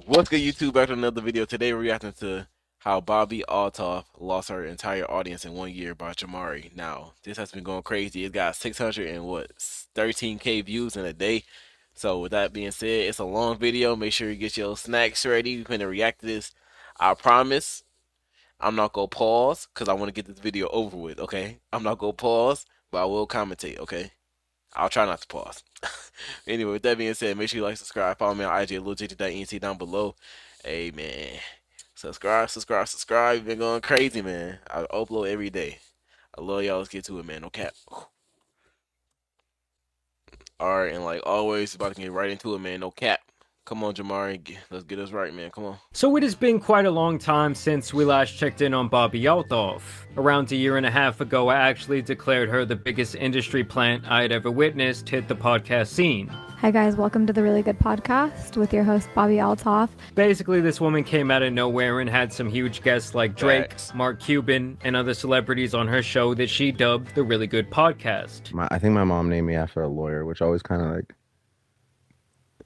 What's good, YouTube? Back to another video. Today we're reacting to how Bobbi Althoff lost her entire audience in 1 year by JAMARI. Now, this has been going crazy. It got 600 and what, 13K views in a day. So with that being said, it's a long video. Make sure you get your snacks ready. We're going to react to this. I promise I'm not going to pause because I want to get this video over with, okay? I'm not going to pause, but I will commentate, okay? I'll try not to pause. Anyway, with that being said, make sure you like, subscribe, follow me on IG, @LilJT.ENT down below. Hey, man. Subscribe. We've been going crazy, man. I upload every day. I love y'all. Let's get to it, man. No cap. Alright, and like always, about to get right into it, man. No cap. Come on, JAMARI. Let's get us right, man. Come on. So it has been quite a long time since we last checked in on Bobbi Althoff. Around a year and a half ago, I actually declared her the biggest industry plant I had ever witnessed hit the podcast scene. Hi guys, welcome to the Really Good Podcast with your host Bobbi Althoff. Basically, this woman came out of nowhere and had some huge guests like Drake, Mark Cuban, and other celebrities on her show that she dubbed the Really Good Podcast. I think my mom named me after a lawyer, which always kind of like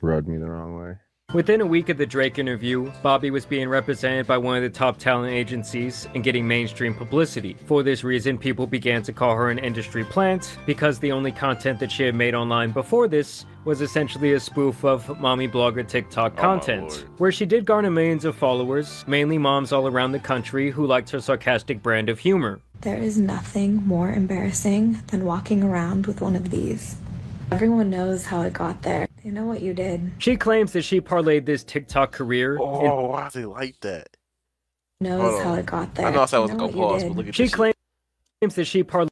rubbed me the wrong way. Within a week of the Drake interview, Bobbi was being represented by one of the top talent agencies and getting mainstream publicity. For this reason, people began to call her an industry plant because the only content that she had made online before this was essentially a spoof of mommy blogger TikTok content, where she did garner millions of followers, mainly moms all around the country who liked her sarcastic brand of humor. There is nothing more embarrassing than walking around with one of these. Everyone knows how it got there. They know what you did. She claims that she parlayed this TikTok career. Oh, why is it like that? Knows how it got there. I know I said I wasn't gonna pause, but look at this. She claims that she parlayed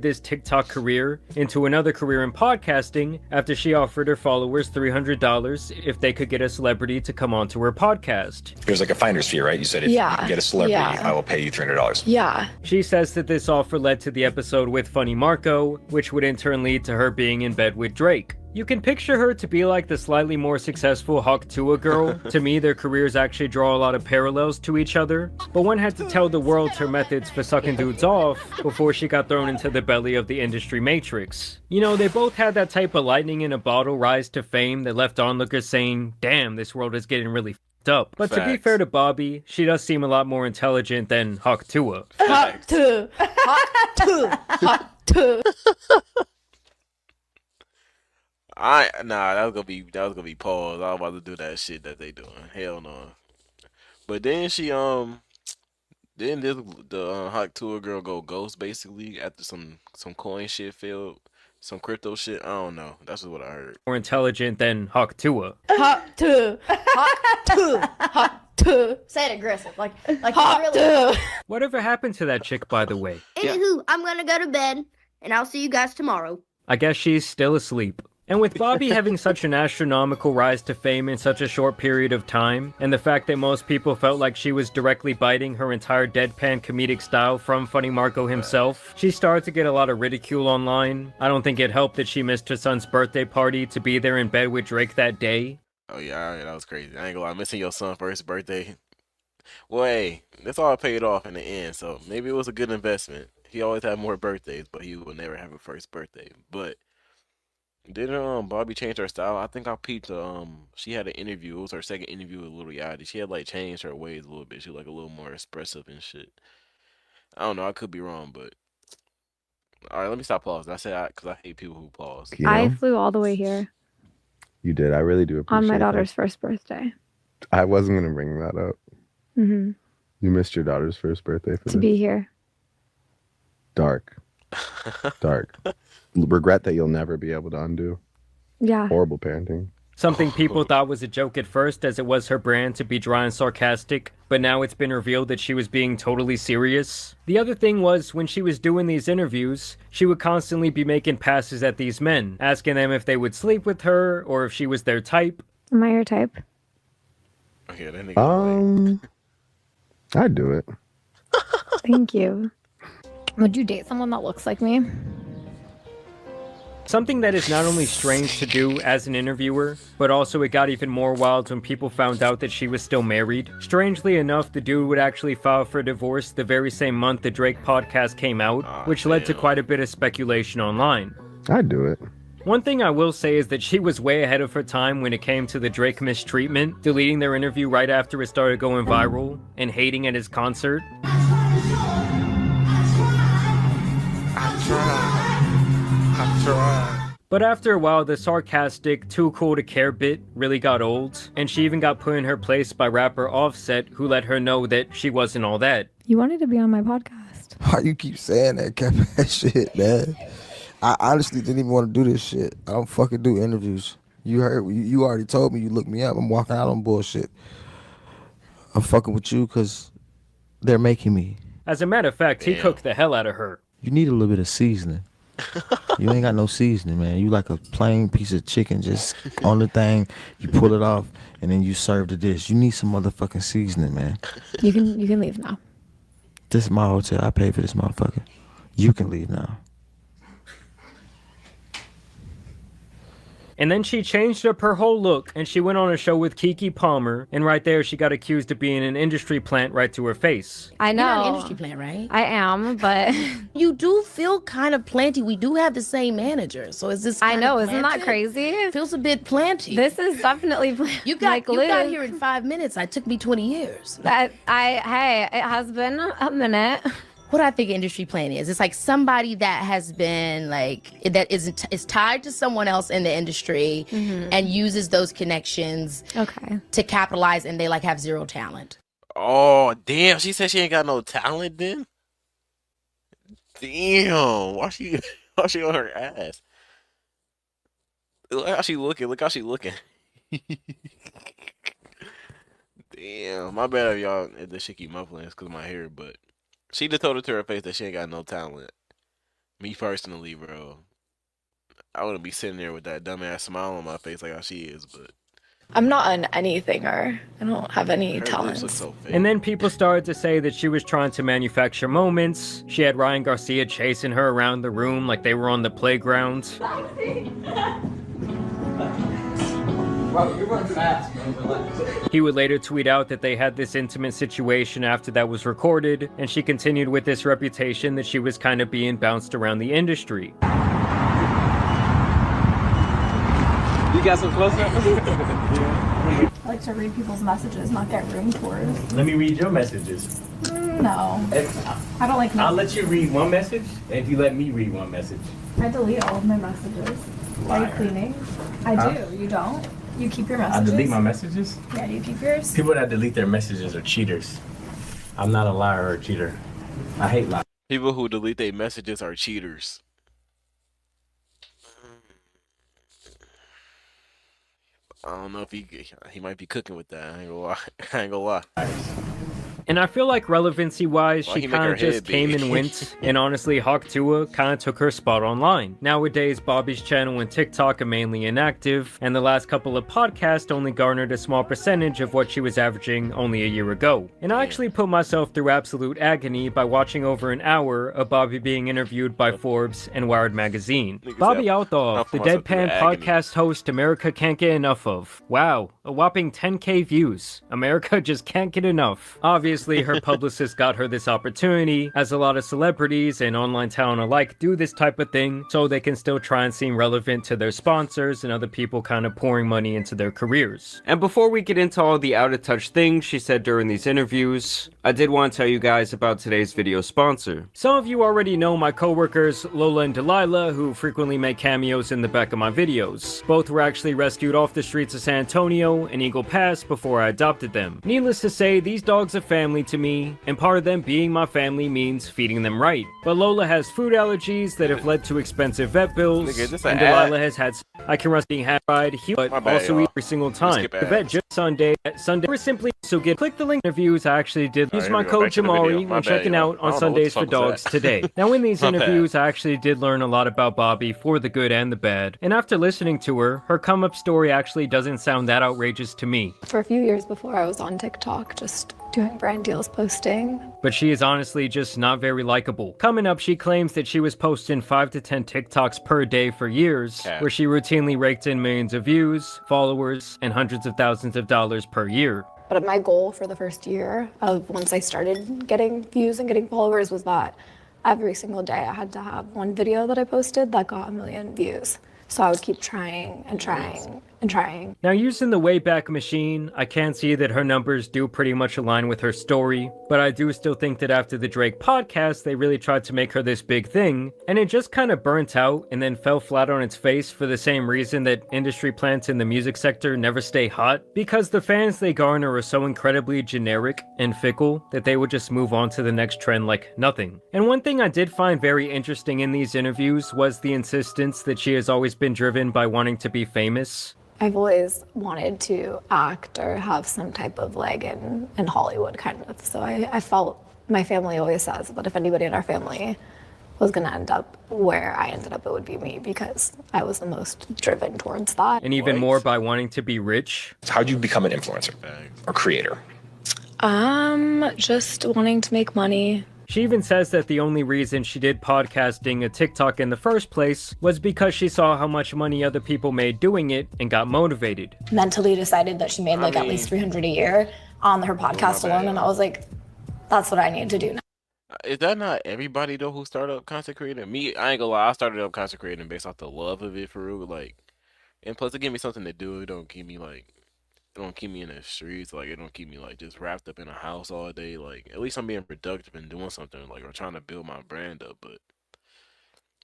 this TikTok career into another career in podcasting after she offered her followers $300 if they could get a celebrity to come onto her podcast. There's like a finder's fee, right? You said if you can get a celebrity, I will pay you $300. Yeah. She says that this offer led to the episode with Funny Marco, which would in turn lead to her being in bed with Drake. You can picture her to be like the slightly more successful 𝙵𝚘𝚗 girl. To me, their careers actually draw a lot of parallels to each other, but one had to tell the world her methods for sucking dudes off before she got thrown into the belly of the industry matrix. You know, they both had that type of lightning in a bottle rise to fame that left onlookers saying, damn, this world is getting really f***ed up. But to be fair to Bobbi, she does seem a lot more intelligent than 𝙵𝚘𝚗. 𝙵𝚘𝚗. That was gonna be pause. I was about to do that shit that they doing. Hell no. But then she then this the 𝙵𝚘𝚗 girl go ghost basically after some coin shit failed, some crypto shit. I don't know. That's what I heard. More intelligent than 𝙵𝚘𝚗. 𝙵𝚘𝚗. Say it aggressive, like really. Whatever happened to that chick, by the way? Anywho, I'm gonna go to bed, and I'll see you guys tomorrow. I guess she's still asleep. And with Bobbi having such an astronomical rise to fame in such a short period of time, and the fact that most people felt like she was directly biting her entire deadpan comedic style from Funny Marco himself, she started to get a lot of ridicule online. I don't think it helped that she missed her son's birthday party to be there in bed with Drake that day. Oh yeah, that was crazy. I ain't gonna lie, missing your son for his birthday. Well, hey, this all paid off in the end, so maybe it was a good investment. He always had more birthdays, but he would never have a first birthday. But didn't Bobbi change her style? I think I peeped. She had an interview. It was her second interview with Lil Yachty. She had like changed her ways a little bit. She was like a little more expressive and shit. I don't know. I could be wrong, but all right. Let me stop pausing. I said because I hate people who pause. You know, I flew all the way here you did. I really do appreciate on my that. daughter's first birthday. I wasn't gonna bring that up. Mm-hmm. You missed your daughter's first birthday for To be here. Dark. Regret that you'll never be able to undo. Yeah. Horrible parenting. Something people thought was a joke at first, as it was her brand to be dry and sarcastic, but now it's been revealed that she was being totally serious. The other thing was, when she was doing these interviews, she would constantly be making passes at these men, asking them if they would sleep with her, or if she was their type. Am I your type? Okay, that nigga I'd do it. Thank you. Would you date someone that looks like me? Something that is not only strange to do as an interviewer, but also it got even more wild when people found out that she was still married. Strangely enough, the dude would actually file for divorce the very same month the Drake podcast came out, which led to quite a bit of speculation online. I'd do it. One thing I will say is that she was way ahead of her time when it came to the Drake mistreatment, deleting their interview right after it started going viral, and hating at his concert. I tried. But after a while, the sarcastic, too cool to care bit really got old, and she even got put in her place by rapper Offset, who let her know that she wasn't all that. You wanted to be on my podcast. Why you keep saying that, that shit, man? I honestly didn't even want to do this shit. I don't fucking do interviews. You heard, you already told me, you looked me up. I'm walking out on bullshit. I'm fucking with you because they're making me. As a matter of fact, he cooked the hell out of her. You need a little bit of seasoning. You ain't got no seasoning, man. You like a plain piece of chicken just on the thing. You pull it off, and then you serve the dish. You need some motherfucking seasoning, man. You can leave now. This is my hotel. I paid for this motherfucker. You can leave now. And then she changed up her whole look, and she went on a show with Keke Palmer, and right there she got accused of being an industry plant right to her face. I know. You're not an industry plant, right? I am, but... You do feel kind of planty. We do have the same manager, so is this I know, isn't isn't that crazy? It feels a bit planty. This is definitely You got here in 5 minutes. It took me 20 years. Hey, it has been a minute. What I think industry plant is, it's like somebody that has been like, that is tied to someone else in the industry and uses those connections to capitalize, and they like have zero talent. Oh, damn. She said she ain't got no talent then? Damn. Why she on her ass? Look how she looking. Look how she looking. Damn. My bad if this shit keep muffling. It's because of my hair, but she just told her to her face that she ain't got no talent. Me personally, bro, I wouldn't be sitting there with that dumbass smile on my face like how she is, but I'm not an anythinger. I don't have any talents. So and then people started to say that she was trying to manufacture moments. She had Ryan Garcia chasing her around the room like they were on the playground. Bro, you run fast, bro. He would later tweet out that they had this intimate situation after that was recorded, and she continued with this reputation that she was kind of being bounced around the industry. You got some close-up? I like to read people's messages, not get room tours. Let me read your messages. No. I don't like I'll let you read one message if you let me read one message. I delete all of my messages. Are you cleaning? I do. You don't? You keep your messages? I delete my messages? Yeah, do you keep yours? People that delete their messages are cheaters. I'm not a liar or a cheater. I hate lies. People who delete their messages are cheaters. I don't know if he might be cooking with that. I ain't gonna lie. And I feel like relevancy-wise, she kind of just came and went, and honestly, 𝙵𝚘𝚝 kind of took her spot online. Nowadays, Bobbi's channel and TikTok are mainly inactive, and the last couple of podcasts only garnered a small percentage of what she was averaging only a year ago. And I actually put myself through absolute agony by watching over an hour of Bobbi being interviewed by Forbes and Wired magazine. Bobbi Althoff, the deadpan podcast host America can't get enough of. Wow, a whopping 10K views. America just can't get enough. Obviously, her publicist got her this opportunity, as a lot of celebrities and online talent alike do this type of thing, so they can still try and seem relevant to their sponsors and other people kind of pouring money into their careers. And before we get into all the out of touch things she said during these interviews, I did want to tell you guys about today's video sponsor. Some of you already know my coworkers Lola and Delilah, who frequently make cameos in the back of my videos. Both were actually rescued off the streets of San Antonio and Eagle Pass before I adopted them. Needless to say, these dogs are family to me, and part of them being my family means feeding them right. But Lola has food allergies that have led to expensive vet bills, and Delilah has had I can rest being had but also eat every single time. The vet just Sunday or simply so get click the link interviews I actually did use my code JAMARI when checking out on Sundays for Dogs today. Now in these interviews I actually did learn a lot about Bobbi for the good and the bad, and after listening to her come up story actually doesn't sound that outrageous to me. For a few years before I was on TikTok, just doing brand deals posting. But she is honestly just not very likable. Coming up, she claims that she was posting 5 to 10 TikToks per day for years, where she routinely raked in millions of views, followers, and hundreds of thousands of dollars per year. But my goal for the first year of once I started getting views and getting followers was that every single day I had to have one video that I posted that got 1 million views. So I would keep trying and trying and trying. Now, using the Wayback Machine, I can see that her numbers do pretty much align with her story, but I do still think that after the Drake podcast, they really tried to make her this big thing, and it just kind of burnt out and then fell flat on its face for the same reason that industry plants in the music sector never stay hot, because the fans they garner are so incredibly generic and fickle that they would just move on to the next trend like nothing. And one thing I did find very interesting in these interviews was the insistence that she has always been driven by wanting to be famous. I've always wanted to act or have some type of leg in Hollywood, kind of. So I felt, my family always says that if anybody in our family was going to end up where I ended up, it would be me, because I was the most driven towards that. And even more by wanting to be rich. How'd you become an influencer or creator? Just wanting to make money. She even says that the only reason she did podcasting and TikTok in the first place was because she saw how much money other people made doing it and got motivated. Mentally decided that she made like at least $300 a year on her podcast alone, and I was like, that's what I need to do now. Is that not everybody though who started up content creating? Me, I ain't gonna lie, I started up content creating based off the love of it for real. Like, and plus it gave me something to do. It don't keep me in the streets. Like, it don't keep me like just wrapped up in a house all day. Like, at least I'm being productive and doing something, like, or trying to build my brand up. But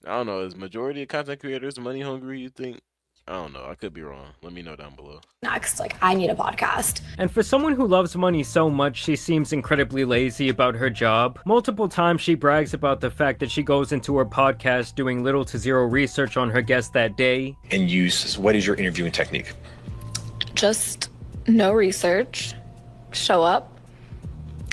I don't know, is majority of content creators money hungry, you think? I don't know, I could be wrong. Let me know down below. Next, like, I need a podcast. And for someone who loves money so much, she seems incredibly lazy about her job. Multiple times she brags about the fact that she goes into her podcast doing little to zero research on her guest that day. And what is your interviewing technique? Just no research, show up,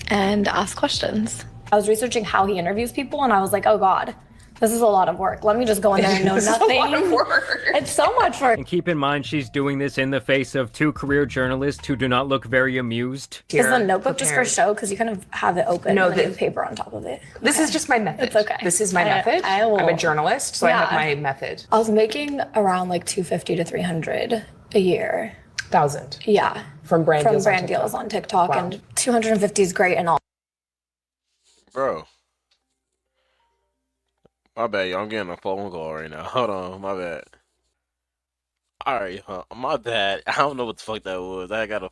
and ask questions. I was researching how he interviews people, and I was like, oh God, this is a lot of work. Let me just go in there and know nothing. It's a lot of work. It's so much work. And keep in mind, she's doing this in the face of two career journalists who do not look very amused. Is the notebook just for show? Because you kind of have it open and then paper on top of it. This is just my method. It's okay. This is my method. I'm a journalist, so I have my method. I was making around like 250 to 300 a year. 1,000. Yeah. From brand deals on TikTok. Wow. And 250 is great and all. Bro. My bad, y'all. I'm getting a phone call right now. Hold on, my bad. Alright, my bad. I don't know what the fuck that was. I got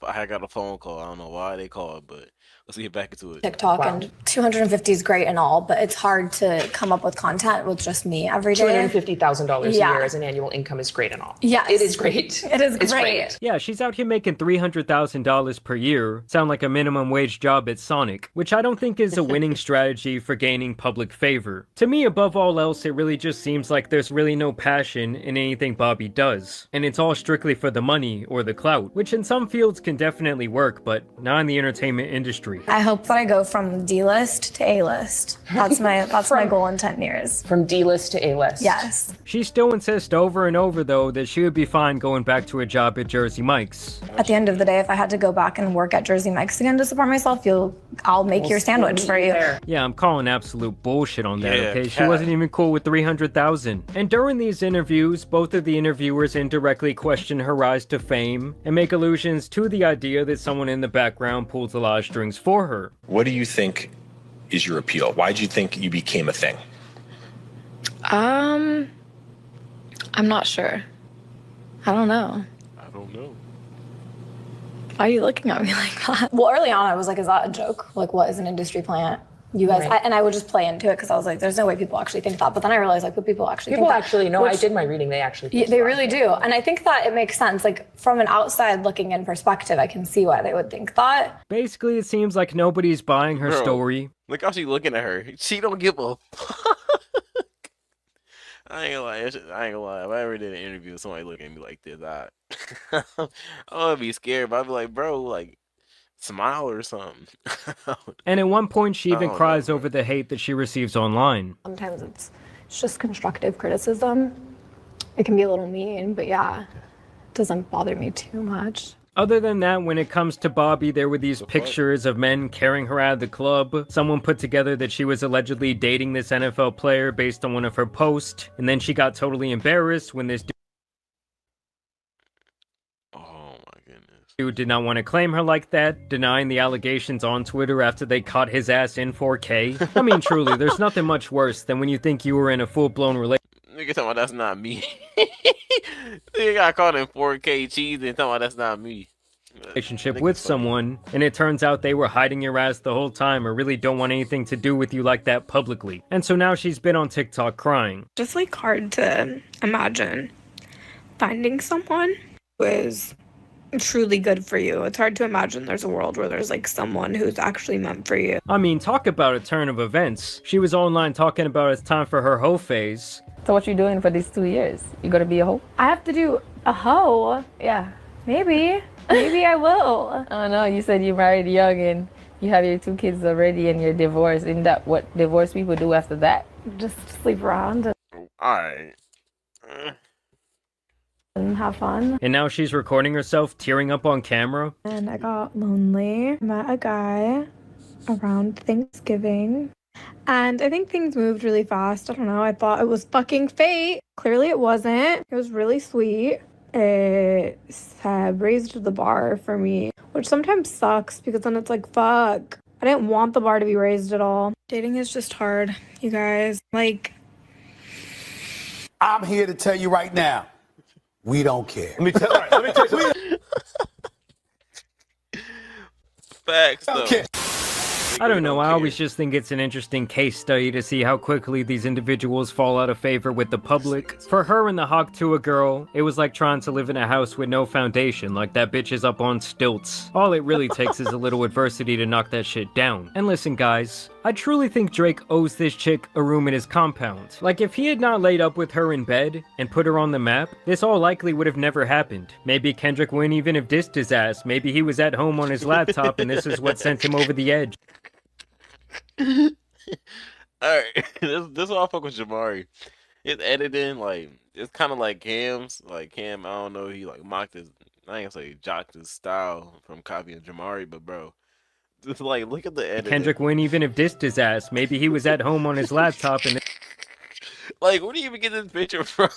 a phone call. I don't know why they called, but let's get back into it. TikTok and 250 is great and all, but it's hard to come up with content with just me every day. $250,000 a year as an annual income is great and all. Yes. It is great. It is great. Yeah, she's out here making $300,000 per year. Sound like a minimum wage job at Sonic, which I don't think is a winning strategy for gaining public favor. To me, above all else, it really just seems like there's really no passion in anything Bobbi does. And it's all strictly for the money or the clout, which in some fields can definitely work, but not in the entertainment industry. I hope that I go from D-list to A-list. That's my goal in 10 years. From D-list to A-list. Yes. She still insists over and over, though, that she would be fine going back to a job at Jersey Mike's. At the end of the day, if I had to go back and work at Jersey Mike's again to support myself, I'll make your sandwich for you. Yeah, I'm calling absolute bullshit on that, okay? She wasn't even cool with 300,000. And during these interviews, both of the interviewers indirectly question her rise to fame and make allusions to the idea that someone in the background pulls a lot of strings for her. What do you think is your appeal? Why do you think you became a thing? I'm not sure. I don't know. I don't know. Why are you looking at me like that? Well, early on, I was like, is that a joke? Like, what is an industry plant? You guys, Right. and I would just play into it because I was like, there's no way people actually think that. But then I realized, like, what people actually think that. Actually, no, I did my reading. They actually think They that. really do. And I think that it makes sense. Like, from an outside looking in perspective, I can see why they would think that. Basically, it seems like nobody's buying her story. Look how she's looking at her. She don't give a fuck. I ain't gonna lie. If I ever did an interview with somebody looking at me like this, I would be scared. But I'd be like, bro, like, smile or something. And at one point, she even cries over the hate that she receives online. Sometimes it's just constructive criticism. It can be a little mean, but yeah, it doesn't bother me too much. Other than that, when it comes to Bobbi, there were these pictures of men carrying her out of the club. Someone put together that she was allegedly dating this NFL player based on one of her posts, and then she got totally embarrassed when this dude did not want to claim her like that, denying the allegations on Twitter after they caught his ass in 4K. I mean, truly, there's nothing much worse than when you think you were in a full-blown relationship. Nigga talking about that's not me. Nigga got caught in 4K cheese and talking about that's not me. Relationship with someone, and it turns out they were hiding your ass the whole time or really don't want anything to do with you like that publicly. And so now she's been on TikTok crying. Just like hard to imagine finding someone who is truly good for you. It's hard to imagine there's a world where there's like someone who's actually meant for you. I mean, talk about a turn of events. She was online talking about it's time for her hoe phase. So what you doing for these 2 years? You gonna be a hoe? I have to do a hoe? Yeah. Maybe. Maybe I will. Oh no, you said you married young and you have your 2 kids already and you're divorced. Isn't that what divorced people do after that? Just sleep around Alright. and have fun. And now she's recording herself tearing up on camera. And I got lonely. Met a guy around Thanksgiving. And I think things moved really fast. I don't know. I thought it was fucking fate. Clearly it wasn't. It was really sweet. It raised the bar for me, which sometimes sucks because then it's like, fuck. I didn't want the bar to be raised at all. Dating is just hard, you guys. Like, I'm here to tell you right now, we don't care. Let me tell you. Facts though. I don't know, I always just think it's an interesting case study to see how quickly these individuals fall out of favor with the public. For her and the 𝙵𝚘𝚗 girl, it was like trying to live in a house with no foundation, like that bitch is up on stilts. All it really takes is a little adversity to knock that shit down. And listen guys, I truly think Drake owes this chick a room in his compound. Like if he had not laid up with her in bed and put her on the map, this all likely would have never happened. Maybe Kendrick wouldn't even have dissed his ass, maybe he was at home on his laptop and this is what sent him over the edge. Alright, this all I fuck with JAMARI. His editing, like, it's kind of like Cam's. Like, Cam, I don't know, he, like, mocked his, I ain't gonna say jocked his style from copying JAMARI, but, bro, just, like, look at the editing. Kendrick wouldn't even have dissed his ass. Maybe he was at home on his laptop and... Like, where do you even get this picture from?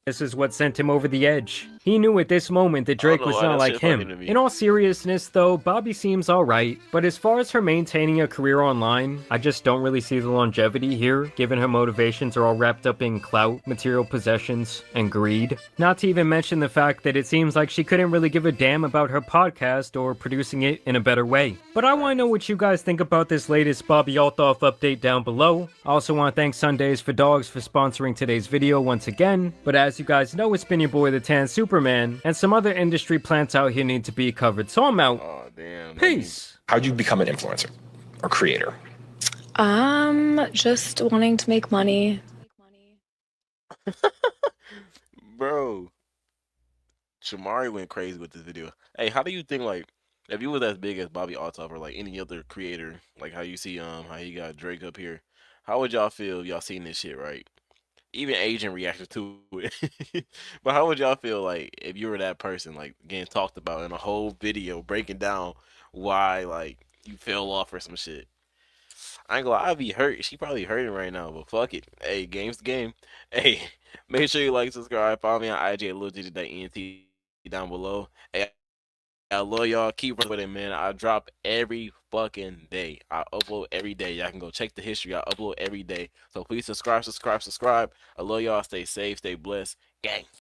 This is what sent him over the edge. He knew at this moment that Drake was not like him. In all seriousness though, Bobbi seems alright, but as far as her maintaining a career online, I just don't really see the longevity here, given her motivations are all wrapped up in clout, material possessions, and greed. Not to even mention the fact that it seems like she couldn't really give a damn about her podcast or producing it in a better way. But I want to know what you guys think about this latest Bobbi Althoff update down below. I also want to thank Sundays for Dogs for sponsoring today's video once again, but as you guys know, it's been your boy the Tan Superman, and some other industry plants out here need to be covered, so I'm out. Oh, damn. Peace. How'd you become an influencer or creator? Just wanting to make money. Bro, JAMARI went crazy with this video. Hey, how do you think, like, if you was as big as Bobbi Althoff or like any other creator, like how you see how he got Drake up here, how would y'all feel if y'all seen this shit, right? Even Asian reacted to it. But how would y'all feel like if you were that person, like getting talked about in a whole video breaking down why like you fell off or some shit? I ain't gonna lie, I'd be hurt. She probably hurting right now, but fuck it. Hey, game's the game. Hey, make sure you like, subscribe, follow me on IG at LilJitty.ent down below. Hey, I love y'all. Keep running with it, man. I drop every fucking day. I upload every day. Y'all can go check the history. I upload every day. So please subscribe. I love y'all. Stay safe. Stay blessed. Gang.